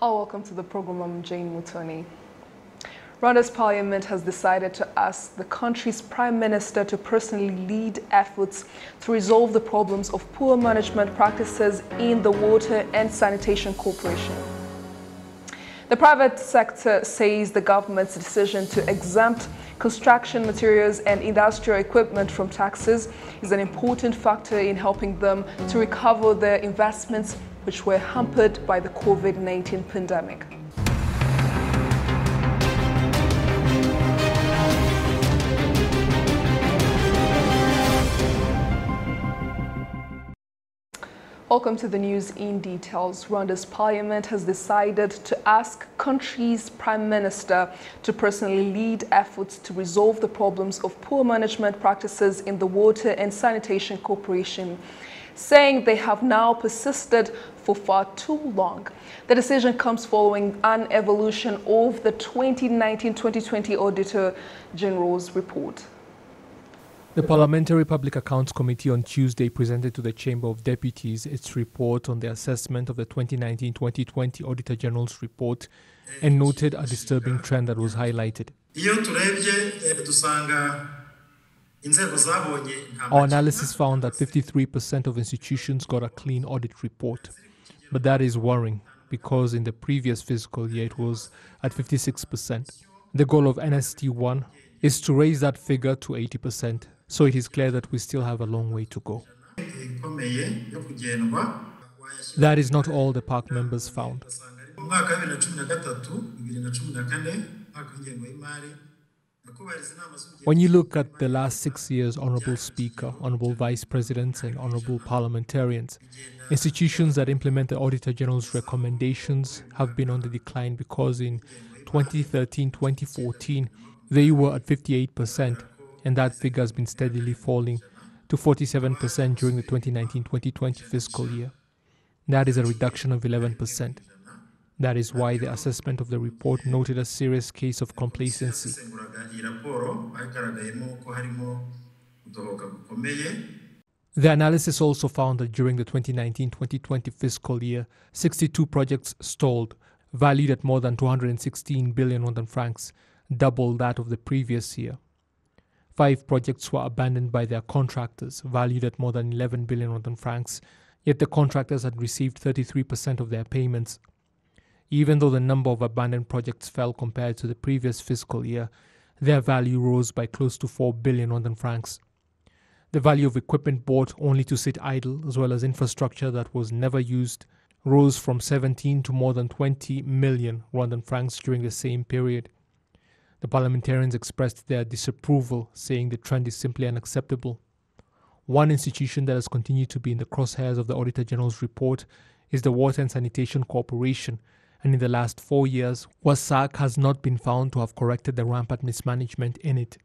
Hello, welcome to the program. I'm Jane Mutoni. Rwanda's parliament has decided to ask the country's prime minister to personally lead efforts to resolve the problems of poor management practices in the Water and Sanitation Corporation. The private sector says the government's decision to exempt construction materials and industrial equipment from taxes is an important factor in helping them to recover their investments, which were hampered by the COVID-19 pandemic. Welcome to the news in details. Rwanda's parliament has decided to ask country's prime minister to personally lead efforts to resolve the problems of poor management practices in the Water and Sanitation Corporation, saying they have now persisted for far too long. The decision comes following an evolution of the 2019-2020 Auditor General's report. The Parliamentary Public Accounts Committee on Tuesday presented to the Chamber of Deputies its report on the assessment of the 2019-2020 Auditor General's report and noted a disturbing trend that was highlighted. Our analysis found that 53% of institutions got a clean audit report, but that is worrying because in the previous fiscal year it was at 56%. The goal of NST1 is to raise that figure to 80%. So it is clear that we still have a long way to go. That is not all the PAC members found. When you look at the last 6 years, Honourable Speaker, Honourable Vice Presidents and Honourable Parliamentarians, institutions that implement the Auditor General's recommendations have been on the decline because in 2013-2014 they were at 58%. And that figure has been steadily falling to 47% during the 2019-2020 fiscal year. That is a reduction of 11%. That is why the assessment of the report noted a serious case of complacency. The analysis also found that during the 2019-2020 fiscal year, 62 projects stalled, valued at more than 216 billion Rwandan francs, double that of the previous year. 5 projects were abandoned by their contractors, valued at more than 11 billion Rwandan francs, yet the contractors had received 33% of their payments. Even though the number of abandoned projects fell compared to the previous fiscal year, their value rose by close to 4 billion Rwandan francs. The value of equipment bought only to sit idle, as well as infrastructure that was never used, rose from 17 to more than 20 million Rwandan francs during the same period. The parliamentarians expressed their disapproval, saying the trend is simply unacceptable. One institution that has continued to be in the crosshairs of the Auditor General's report is the Water and Sanitation Corporation, and in the last 4 years, WASAC has not been found to have corrected the rampant mismanagement in it.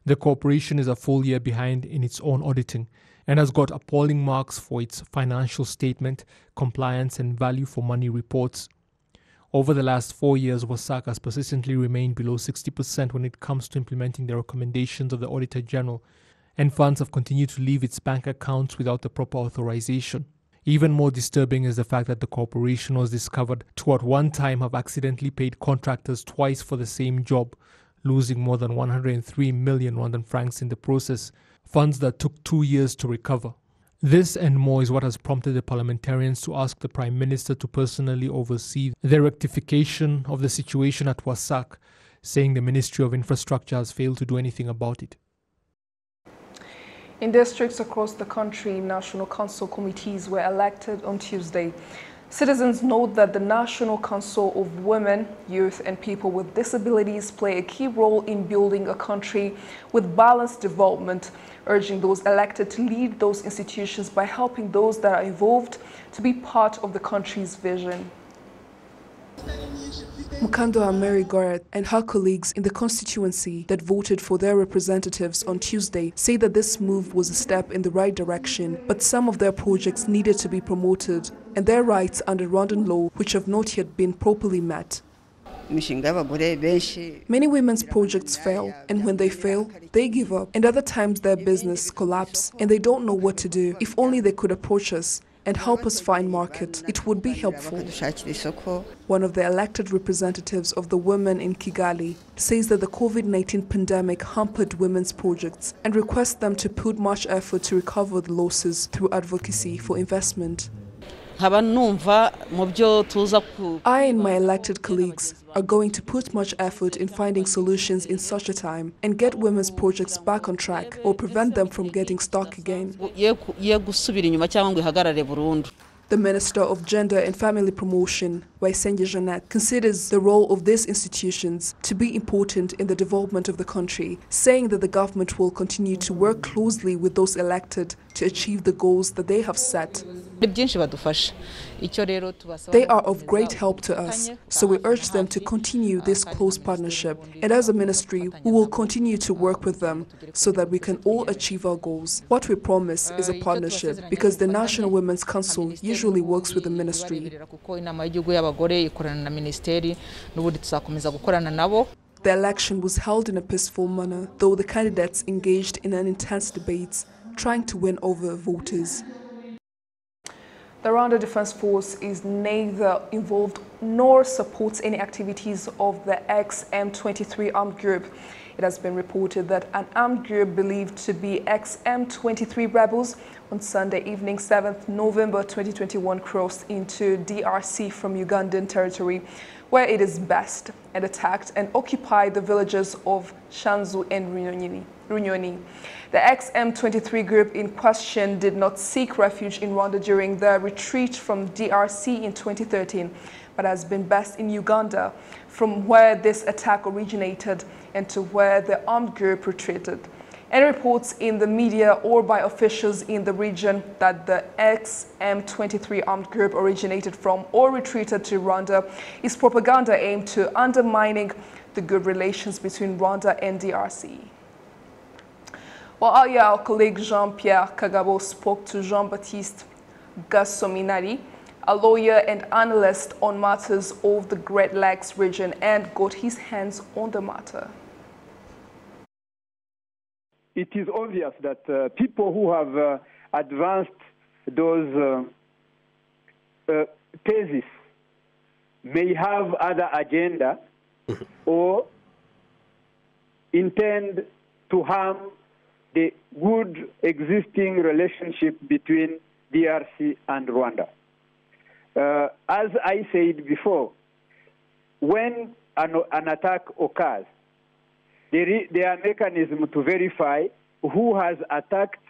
The corporation is a full year behind in its own auditing and has got appalling marks for its financial statement, compliance and value for money reports. Over the last 4 years, WASAC has persistently remained below 60% when it comes to implementing the recommendations of the Auditor General, and funds have continued to leave its bank accounts without the proper authorization. Even more disturbing is the fact that the corporation was discovered to at one time have accidentally paid contractors twice for the same job, losing more than 103 million Rwandan francs in the process, funds that took 2 years to recover. This and more is what has prompted the parliamentarians to ask the Prime Minister to personally oversee the rectification of the situation at WASAC, saying the Ministry of Infrastructure has failed to do anything about it. In districts across the country, National Council committees were elected on Tuesday. Citizens note that the National Council of Women, Youth and People with Disabilities play a key role in building a country with balanced development, urging those elected to lead those institutions by helping those that are involved to be part of the country's vision. Mukando Mary Garrett and her colleagues in the constituency that voted for their representatives on Tuesday say that this move was a step in the right direction, but some of their projects needed to be promoted and their rights under Rwandan law, which have not yet been properly met. Many women's projects fail, and when they fail, they give up, and other times their business collapse and they don't know what to do. If only they could approach us and help us find market. It would be helpful. One of the elected representatives of the women in Kigali says that the COVID-19 pandemic hampered women's projects and requests them to put much effort to recover the losses through advocacy for investment. I and my elected colleagues are going to put much effort in finding solutions in such a time and get women's projects back on track or prevent them from getting stuck again. The Minister of Gender and Family Promotion, Waisenge Jeanette, considers the role of these institutions to be important in the development of the country, saying that the government will continue to work closely with those elected to achieve the goals that they have set. They are of great help to us, so we urge them to continue this close partnership, and as a ministry, we will continue to work with them so that we can all achieve our goals. What we promise is a partnership, because the National Women's Council usually works with the ministry. The election was held in a peaceful manner, though the candidates engaged in an intense debate, trying to win over voters. The Rwanda Defense Force is neither involved nor supports any activities of the ex-M23 armed group. It has been reported that an armed group believed to be ex-M23 rebels on Sunday evening, 7th November 2021, crossed into DRC from Ugandan territory, where it is based, and attacked and occupied the villages of Shanzu and Runyoni. The ex-M23 group in question did not seek refuge in Rwanda during their retreat from DRC in 2013, but has been based in Uganda, from where this attack originated and to where the armed group retreated. Any reports in the media or by officials in the region that the ex-M23 armed group originated from or retreated to Rwanda is propaganda aimed to undermining the good relations between Rwanda and DRC. While earlier our colleague Jean-Pierre Kagabo spoke to Jean-Baptiste Gassominari, a lawyer and analyst on matters of the Great Lakes region, and got his hands on the matter. It is obvious that people who have advanced those theses may have other agenda or intend to harm the good existing relationship between DRC and Rwanda. As I said before, when an attack occurs, there are mechanisms to verify who has attacked,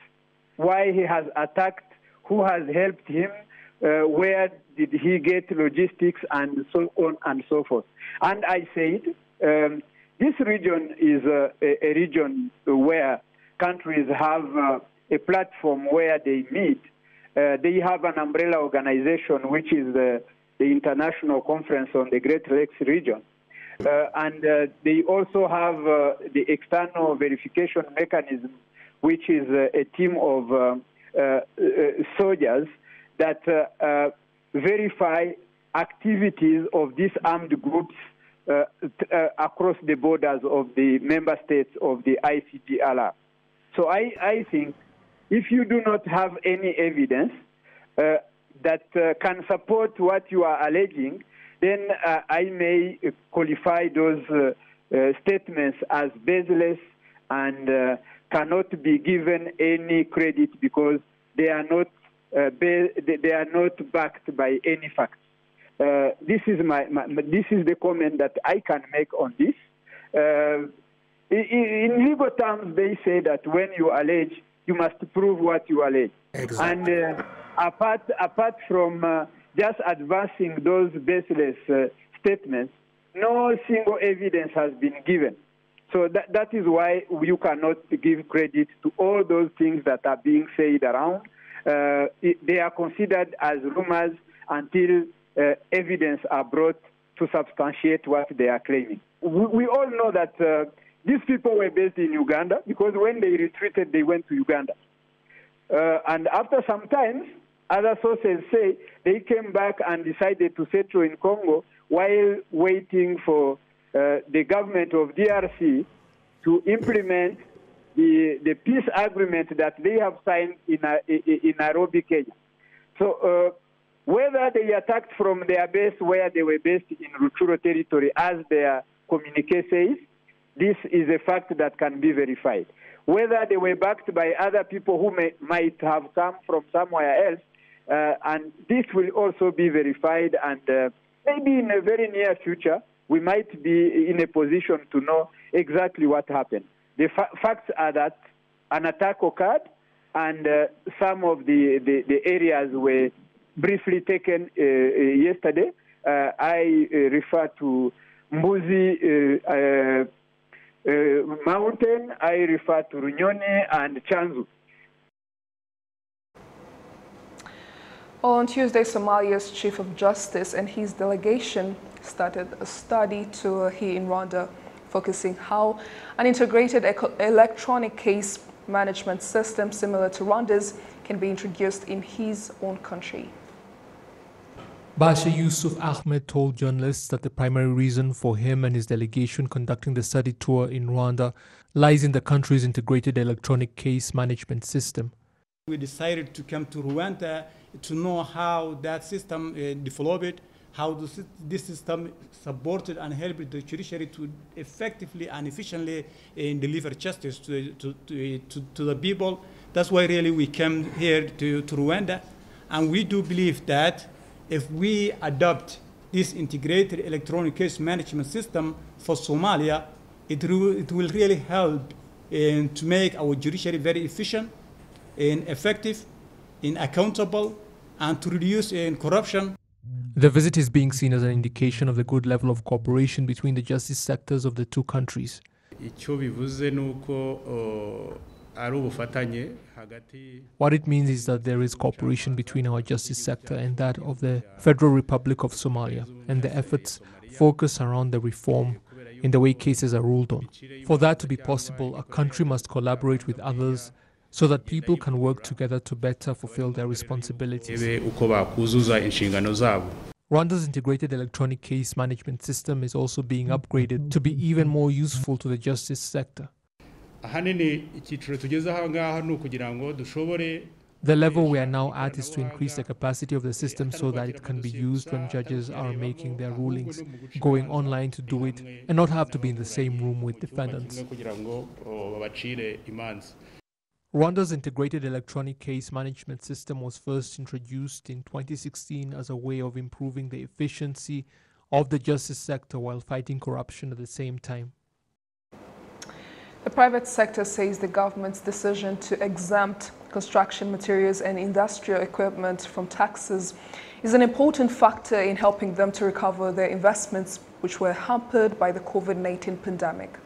why he has attacked, who has helped him, where did he get logistics, and so on and so forth. And I said, this region is a region where countries have a platform where they meet. They have an umbrella organization, which is the International Conference on the Great Lakes region. And they also have the external verification mechanism, which is a team of soldiers that verify activities of these armed groups across the borders of the member states of the ICGLR. So I think if you do not have any evidence that can support what you are alleging, then I may qualify those statements as baseless and cannot be given any credit because they are not backed by any facts. This is this is the comment that I can make on this. In legal terms, they say that when you allege, you must prove what you allege. Exactly. And apart from just advancing those baseless statements, no single evidence has been given. So that is why you cannot give credit to all those things that are being said around. They are considered as rumors until evidence are brought to substantiate what they are claiming. We all know that these people were based in Uganda because when they retreated, they went to Uganda. And after some time, other sources say they came back and decided to settle in Congo while waiting for the government of DRC to implement the peace agreement that they have signed in Nairobi, Kenya. So whether they attacked from their base where they were based in Rutshuru territory, as their communique says, this is a fact that can be verified. Whether they were backed by other people who might have come from somewhere else, and this will also be verified, and maybe in a very near future, we might be in a position to know exactly what happened. The facts are that an attack occurred, and some of the areas were briefly taken yesterday. I refer to Mbuzi Mountain, I refer to Runyoni and Chanzu. On Tuesday, Somalia's Chief of Justice and his delegation started a study tour here in Rwanda, focusing how an integrated electronic case management system similar to Rwanda's can be introduced in his own country. Basha Yusuf Ahmed told journalists that the primary reason for him and his delegation conducting the study tour in Rwanda lies in the country's integrated electronic case management system. We decided to come to Rwanda to know how that system developed, how this system supported and helped the judiciary to effectively and efficiently deliver justice to the people. That's why really we came here to Rwanda, and we do believe that if we adopt this integrated electronic case management system for Somalia, it will really help to make our judiciary very efficient and effective and accountable, and to reduce corruption. The visit is being seen as an indication of the good level of cooperation between the justice sectors of the two countries. What it means is that there is cooperation between our justice sector and that of the Federal Republic of Somalia, and the efforts focus around the reform in the way cases are ruled on. For that to be possible, a country must collaborate with others so that people can work together to better fulfill their responsibilities. Rwanda's integrated electronic case management system is also being upgraded to be even more useful to the justice sector. The level we are now at is to increase the capacity of the system so that it can be used when judges are making their rulings, going online to do it, and not have to be in the same room with defendants. Rwanda's integrated electronic case management system was first introduced in 2016 as a way of improving the efficiency of the justice sector while fighting corruption at the same time. The private sector says the government's decision to exempt construction materials and industrial equipment from taxes is an important factor in helping them to recover their investments, which were hampered by the COVID-19 pandemic.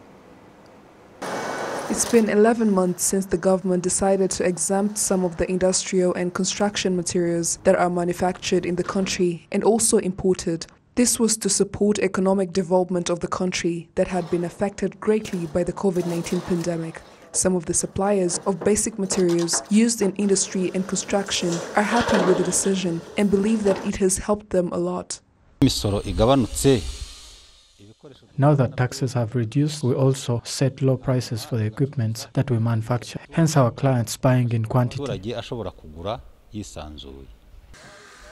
It's been 11 months since the government decided to exempt some of the industrial and construction materials that are manufactured in the country and also imported. This was to support economic development of the country that had been affected greatly by the COVID-19 pandemic. Some of the suppliers of basic materials used in industry and construction are happy with the decision and believe that it has helped them a lot. Now that taxes have reduced, we also set low prices for the equipment that we manufacture. Hence our clients buying in quantity.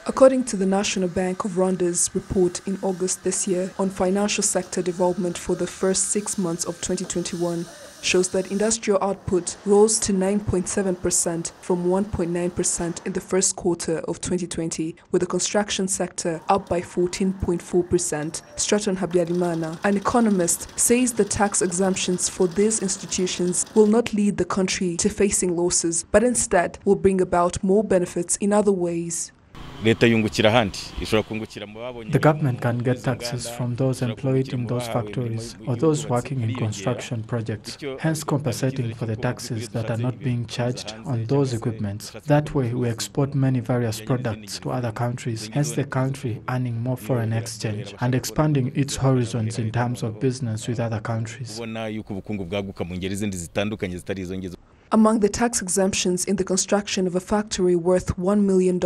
According to the National Bank of Rwanda's report in August this year on financial sector development for the first 6 months of 2021, shows that industrial output rose to 9.7% from 1.9% in the first quarter of 2020, with the construction sector up by 14.4%. Straton Habyarimana, an economist, says the tax exemptions for these institutions will not lead the country to facing losses, but instead will bring about more benefits in other ways. The government can get taxes from those employed in those factories or those working in construction projects, hence compensating for the taxes that are not being charged on those equipments. That way, we export many various products to other countries, hence the country earning more foreign exchange and expanding its horizons in terms of business with other countries. Among the tax exemptions in the construction of a factory worth $1 million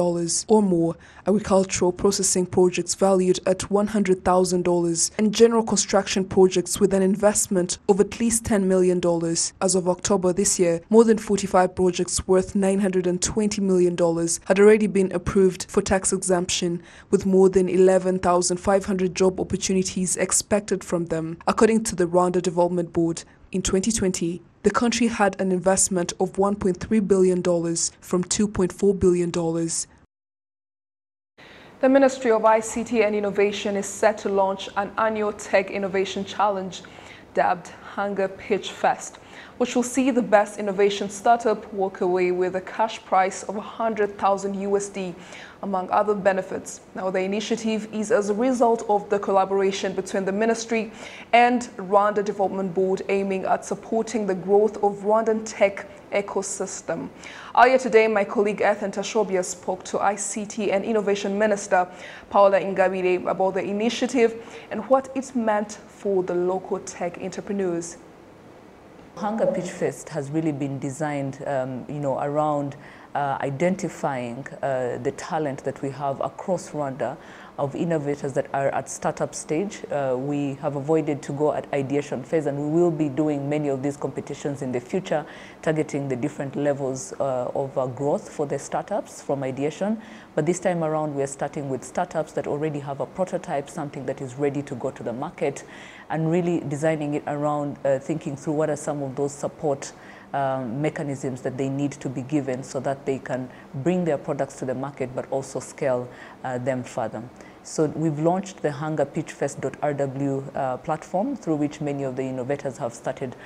or more, agricultural processing projects valued at $100,000, and general construction projects with an investment of at least $10 million. As of October this year, more than 45 projects worth $920 million had already been approved for tax exemption, with more than 11,500 job opportunities expected from them, according to the Rwanda Development Board. In 2020, the country had an investment of $1.3 billion from $2.4 billion. The Ministry of ICT and Innovation is set to launch an annual Tech Innovation Challenge dubbed HANGA Pitch Fest, which will see the best innovation startup walk away with a cash prize of $100,000 USD, among other benefits. Now, the initiative is as a result of the collaboration between the Ministry and Rwanda Development Board, aiming at supporting the growth of Rwandan tech ecosystem. Earlier today, my colleague Ethan Tashobia spoke to ICT and Innovation Minister Paula Ingabire about the initiative and what it meant for the local tech entrepreneurs. HANGA Pitch Fest has really been designed, around identifying the talent that we have across Rwanda of innovators that are at startup stage. We have avoided to go at ideation phase, and we will be doing many of these competitions in the future, targeting the different levels of growth for the startups from ideation. But this time around, we are starting with startups that already have a prototype, something that is ready to go to the market, and really designing it around thinking through what are some of those support mechanisms that they need to be given so that they can bring their products to the market but also scale them further. So we've launched the hangapitchfest.rw platform, through which many of the innovators have started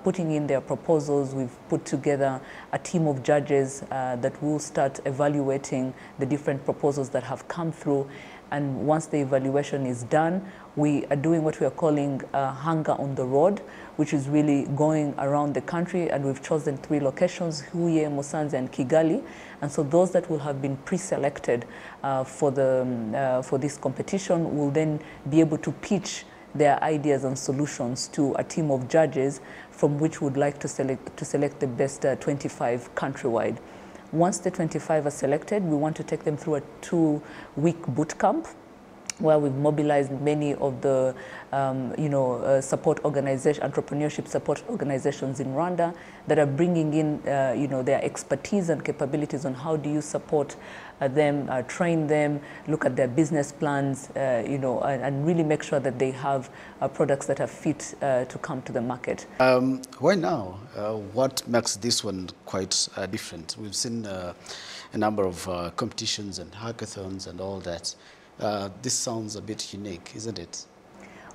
putting in their proposals. We've put together a team of judges that will start evaluating the different proposals that have come through. And once the evaluation is done, we are doing what we are calling HANGA on the road, which is really going around the country, and we've chosen 3 locations: Huye, Musanze, and Kigali. And so those that will have been pre-selected for this competition will then be able to pitch their ideas and solutions to a team of judges, from which would like to select the best 25 countrywide. Once the 25 are selected, we want to take them through a 2-week boot camp, where we've mobilized many of the entrepreneurship support organizations in Rwanda that are bringing in their expertise and capabilities on how do you support them, train them, look at their business plans, and really make sure that they have products that are fit to come to the market. Why now? What makes this one quite different? We've seen a number of competitions and hackathons and all that. This sounds a bit unique, isn't it?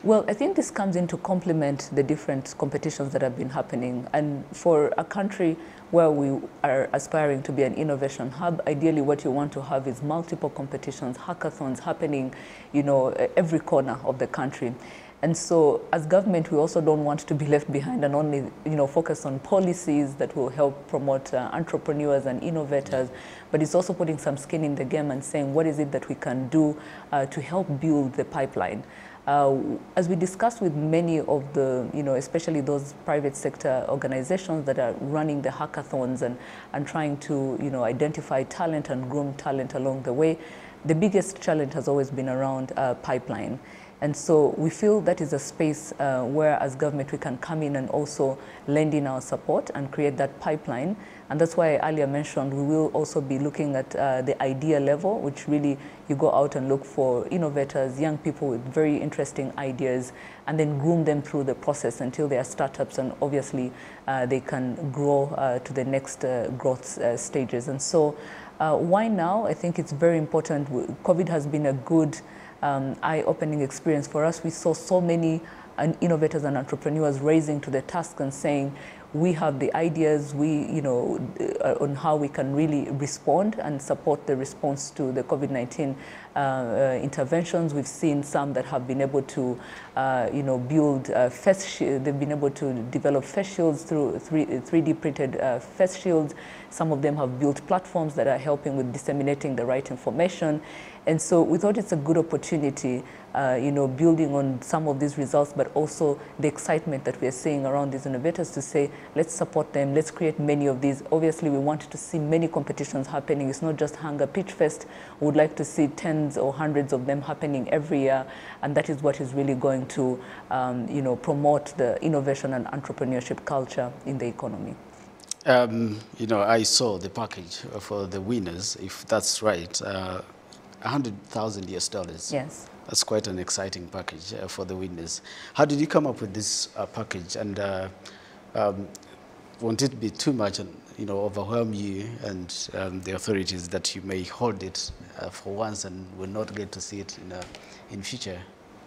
Well, I think this comes in to complement the different competitions that have been happening. And for a country where we are aspiring to be an innovation hub, ideally what you want to have is multiple competitions, hackathons happening, every corner of the country. And so as government, we also don't want to be left behind and only, focus on policies that will help promote entrepreneurs and innovators, but it's also putting some skin in the game and saying, what is it that we can do to help build the pipeline? As we discussed with many of the, especially those private sector organizations that are running the hackathons and trying to, identify talent and groom talent along the way, the biggest challenge has always been around pipeline. And so we feel that is a space where as government we can come in and also lend in our support and create that pipeline. And that's why I earlier mentioned we will also be looking at the idea level, which really you go out and look for innovators, young people with very interesting ideas, and then groom them through the process until they are startups, and obviously they can grow to the next growth stages. And so why now? I think it's very important. COVID has been a good eye-opening experience for us. We saw so many innovators and entrepreneurs raising to the task and saying, we have the ideas, on how we can really respond and support the response to the COVID-19 interventions. We've seen some that have been able to, build face shields. They've been able to develop face shields through 3D printed face shields. Some of them have built platforms that are helping with disseminating the right information. And so we thought it's a good opportunity building on some of these results, but also the excitement that we're seeing around these innovators to say, let's support them, let's create many of these. Obviously, we want to see many competitions happening. It's not just HANGA Pitch Fest. We would like to see tens or hundreds of them happening every year, and that is what is really going to, promote the innovation and entrepreneurship culture in the economy. I saw the package for the winners, if that's right. 100,000 US dollars. Yes. That's quite an exciting package for the winners. How did you come up with this package? And won't it be too much and overwhelm you and the authorities that you may hold it for once and will not get to see it in future?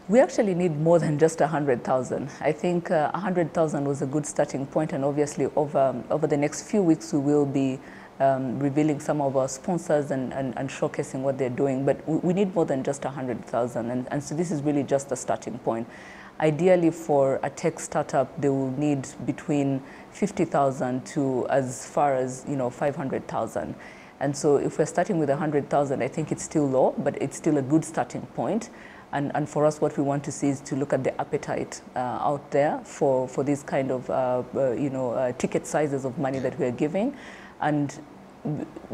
We actually need more than just 100,000. I think 100,000 was a good starting point, and obviously over the next few weeks we will be revealing some of our sponsors and showcasing what they're doing. But we need more than just 100,000, and so this is really just a starting point. Ideally, for a tech startup, they will need between 50,000 to as far as 500,000. And so if we're starting with 100,000, I think it's still low, but it's still a good starting point. And for us, what we want to see is to look at the appetite out there for these kind of ticket sizes of money that we're giving. And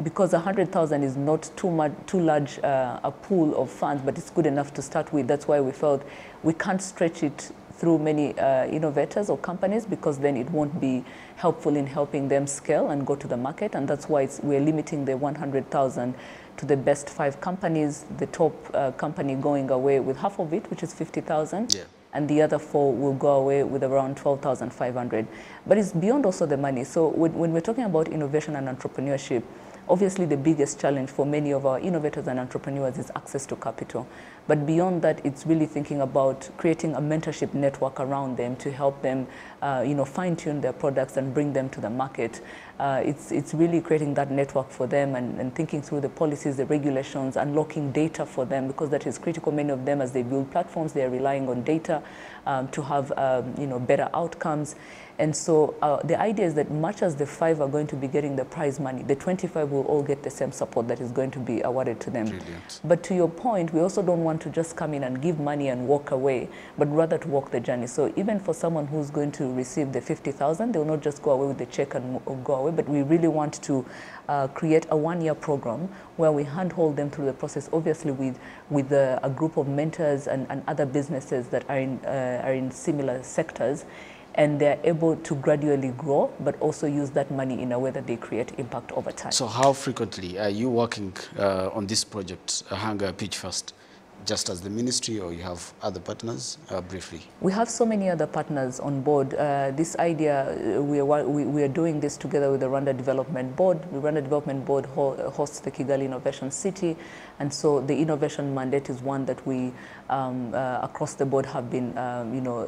because 100,000 is not too large a pool of funds, but it's good enough to start with. That's why we felt we can't stretch it through many innovators or companies, because then it won't be helpful in helping them scale and go to the market. And that's why we're limiting the 100,000 to the best 5 companies, the top company going away with half of it, which is 50,000. Yeah. And the other 4 will go away with around 12,500. But it's beyond also the money. So when we're talking about innovation and entrepreneurship, obviously the biggest challenge for many of our innovators and entrepreneurs is access to capital. But beyond that, it's really thinking about creating a mentorship network around them to help them fine-tune their products and bring them to the market. It's really creating that network for them and thinking through the policies, the regulations, unlocking data for them, because that is critical. Many of them, as they build platforms, they are relying on data to have better outcomes. And so the idea is that much as the 5 are going to be getting the prize money, the 25 will all get the same support that is going to be awarded to them. Brilliant. But to your point, we also don't want to just come in and give money and walk away, but rather to walk the journey. So even for someone who's going to receive the 50,000, they will not just go away with the check and go away, but we really want to create a 1-year program where we handhold them through the process, obviously with a group of mentors and other businesses that are in similar sectors. And they're able to gradually grow, but also use that money in a way that they create impact over time. So how frequently are you working on this project, HANGA Pitch Fest? Just as the ministry, or you have other partners? Briefly. We have so many other partners on board. This idea, we are doing this together with the Rwanda Development Board. The Rwanda Development Board hosts the Kigali Innovation City, and so the innovation mandate is one that we across the board have been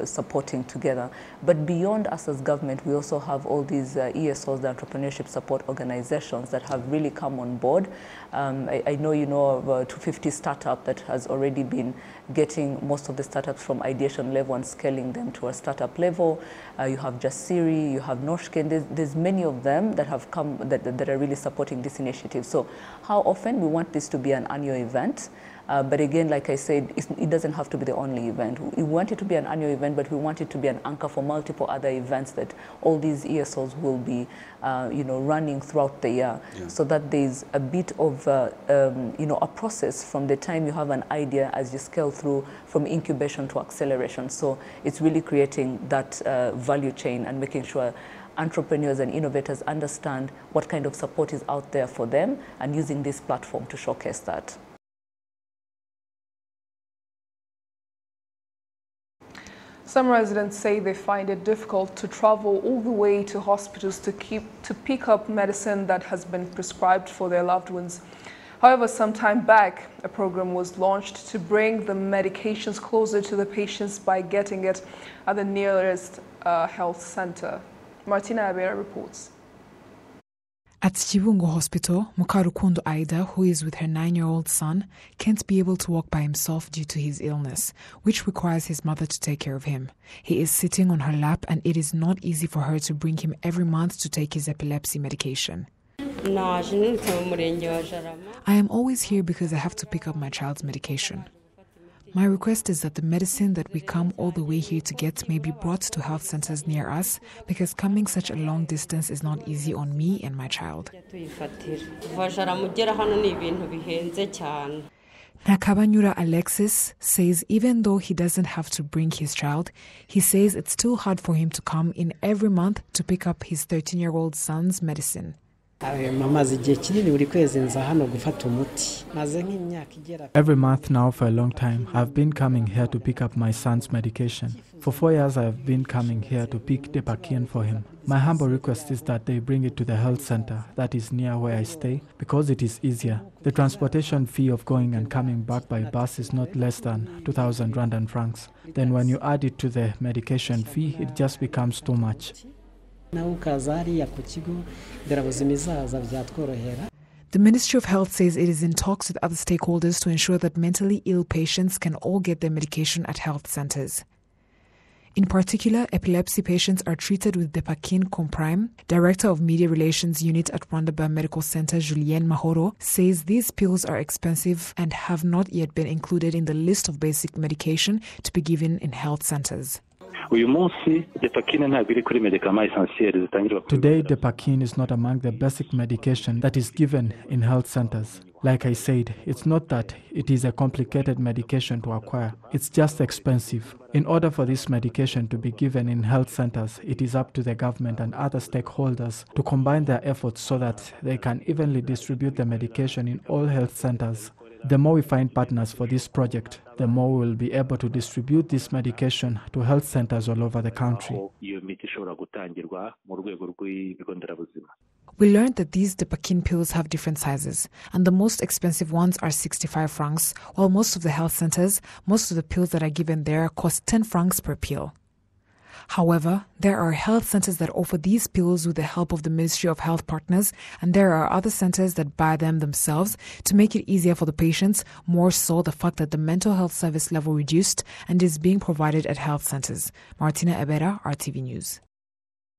supporting together. But beyond us as government, we also have all these ESOs, the entrepreneurship support organizations, that have really come on board. I know you know of a 250 startup that has already been getting most of the startups from ideation level and scaling them to a startup level. You have Jasiri, you have Noshken. There's many of them that have come that are really supporting this initiative. So how often? We want this to be an annual event. But again, like I said, it doesn't have to be the only event. We want it to be an annual event, but we want it to be an anchor for multiple other events that all these ESOs will be, running throughout the year, so that there's a bit of, a process from the time you have an idea as you scale through from incubation to acceleration. So it's really creating that value chain and making sure entrepreneurs and innovators understand what kind of support is out there for them, and using this platform to showcase that. Some residents say they find it difficult to travel all the way to hospitals to pick up medicine that has been prescribed for their loved ones. However, some time back, a program was launched to bring the medications closer to the patients by getting it at the nearest health center. Martina Abera reports. At Chibungo Hospital, Mukarukundo Aida, who is with her 9-year-old son, can't be able to walk by himself due to his illness, which requires his mother to take care of him. He is sitting on her lap, and it is not easy for her to bring him every month to take his epilepsy medication. I am always here because I have to pick up my child's medication. My request is that the medicine that we come all the way here to get may be brought to health centers near us, because coming such a long distance is not easy on me and my child. Nakabanyura Alexis says even though he doesn't have to bring his child, he says it's still hard for him to come in every month to pick up his 13-year-old son's medicine. Every month now for a long time, I've been coming here to pick up my son's medication. For 4 years, I've been coming here to pick Depakian for him. My humble request is that they bring it to the health center that is near where I stay, because it is easier. The transportation fee of going and coming back by bus is not less than 2,000 Rwandan francs. Then when you add it to the medication fee, it just becomes too much. The Ministry of Health says it is in talks with other stakeholders to ensure that mentally ill patients can all get their medication at health centers. In particular, epilepsy patients are treated with Depakin Comprime. Director of Media Relations Unit at Rwanda Medical Center, Julien Mahoro, says these pills are expensive and have not yet been included in the list of basic medication to be given in health centers. Today, Depakin is not among the basic medication that is given in health centers. Like I said, it's not that it is a complicated medication to acquire. It's just expensive. In order for this medication to be given in health centers, it is up to the government and other stakeholders to combine their efforts so that they can evenly distribute the medication in all health centers. The more we find partners for this project, the more we will be able to distribute this medication to health centers all over the country. We learned that these Depakin pills have different sizes, and the most expensive ones are 65 francs, while most of the health centers, most of the pills that are given there cost 10 francs per pill. However, there are health centers that offer these pills with the help of the Ministry of Health partners, and there are other centers that buy them themselves to make it easier for the patients, more so the fact that the mental health service level reduced and is being provided at health centers. Martina Ebera, RTV News.